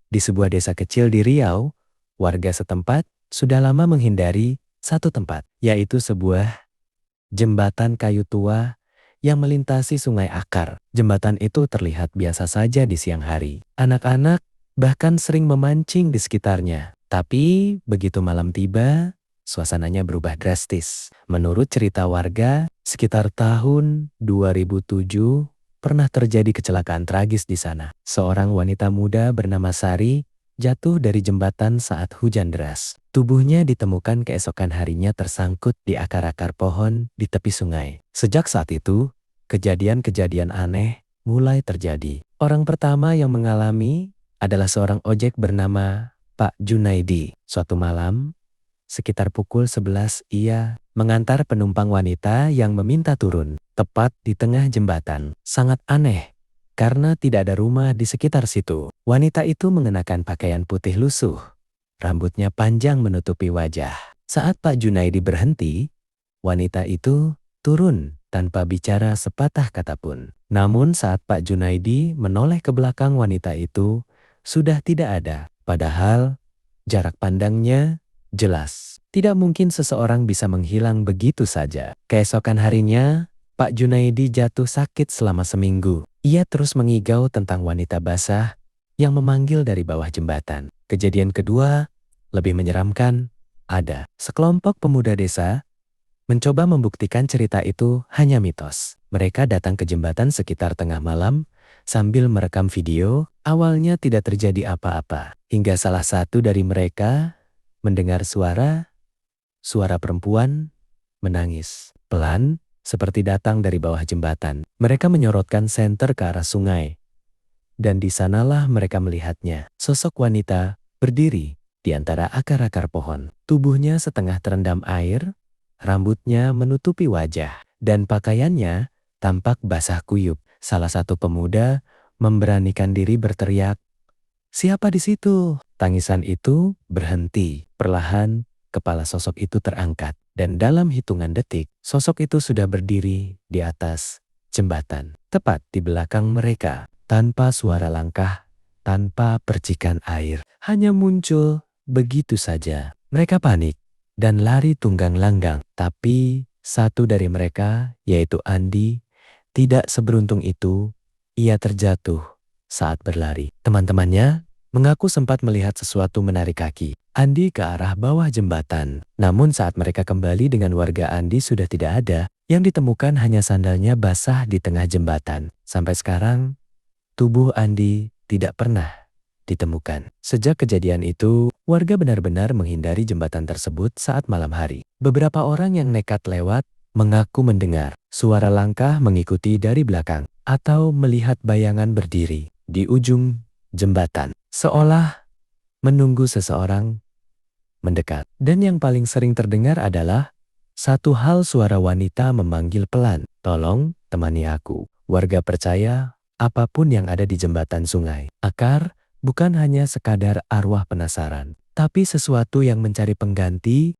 Di sebuah desa kecil di Riau, warga setempat sudah lama menghindari satu tempat, yaitu sebuah jembatan kayu tua yang melintasi Sungai Akar. Jembatan itu terlihat biasa saja di siang hari. Anak-anak bahkan sering memancing di sekitarnya. Tapi begitu malam tiba, suasananya berubah drastis. Menurut cerita warga, sekitar tahun 2007 pernah terjadi kecelakaan tragis di sana. Seorang wanita muda bernama Sari jatuh dari jembatan saat hujan deras. Tubuhnya ditemukan keesokan harinya tersangkut di akar-akar pohon di tepi sungai. Sejak saat itu, kejadian-kejadian aneh mulai terjadi. Orang pertama yang mengalami adalah seorang ojek bernama Pak Junaidi. Suatu malam, sekitar pukul 11 ia mengantar penumpang wanita yang meminta turun, tepat di tengah jembatan. Sangat aneh, karena tidak ada rumah di sekitar situ. Wanita itu mengenakan pakaian putih lusuh. Rambutnya panjang menutupi wajah. Saat Pak Junaidi berhenti, wanita itu turun tanpa bicara sepatah kata pun. Namun saat Pak Junaidi menoleh ke belakang wanita itu, sudah tidak ada. Padahal jarak pandangnya jelas. Tidak mungkin seseorang bisa menghilang begitu saja. Keesokan harinya, Pak Junaidi jatuh sakit selama seminggu. Ia terus mengigau tentang wanita basah yang memanggil dari bawah jembatan. Kejadian kedua, lebih menyeramkan, ada. Sekelompok pemuda desa mencoba membuktikan cerita itu hanya mitos. Mereka datang ke jembatan sekitar tengah malam sambil merekam video. Awalnya tidak terjadi apa-apa, hingga salah satu dari mereka mendengar suara perempuan menangis. Pelan, seperti datang dari bawah jembatan. Mereka menyorotkan senter ke arah sungai. Dan di sanalah mereka melihatnya. Sosok wanita berdiri di antara akar-akar pohon. Tubuhnya setengah terendam air, rambutnya menutupi wajah, dan pakaiannya tampak basah kuyup. Salah satu pemuda memberanikan diri berteriak, "Siapa di situ?" Tangisan itu berhenti. Perlahan, kepala sosok itu terangkat. Dan dalam hitungan detik, sosok itu sudah berdiri di atas jembatan. Tepat di belakang mereka. Tanpa suara langkah, tanpa percikan air. Hanya muncul begitu saja. Mereka panik dan lari tunggang langgang. Tapi satu dari mereka, yaitu Andi, tidak seberuntung itu. Ia terjatuh saat berlari. Teman-temannya mengaku sempat melihat sesuatu menarik kaki Andi ke arah bawah jembatan. Namun saat mereka kembali dengan warga, Andi sudah tidak ada. Yang ditemukan hanya sandalnya basah di tengah jembatan. Sampai sekarang, tubuh Andi tidak pernah ditemukan. Sejak kejadian itu, warga benar-benar menghindari jembatan tersebut saat malam hari. Beberapa orang yang nekat lewat mengaku mendengar suara langkah mengikuti dari belakang atau melihat bayangan berdiri di ujung jembatan, seolah menunggu seseorang mendekat. Dan yang paling sering terdengar adalah satu hal, suara wanita memanggil pelan, "Tolong temani aku." Warga percaya apapun yang ada di jembatan Sungai Akar bukan hanya sekadar arwah penasaran, tapi sesuatu yang mencari pengganti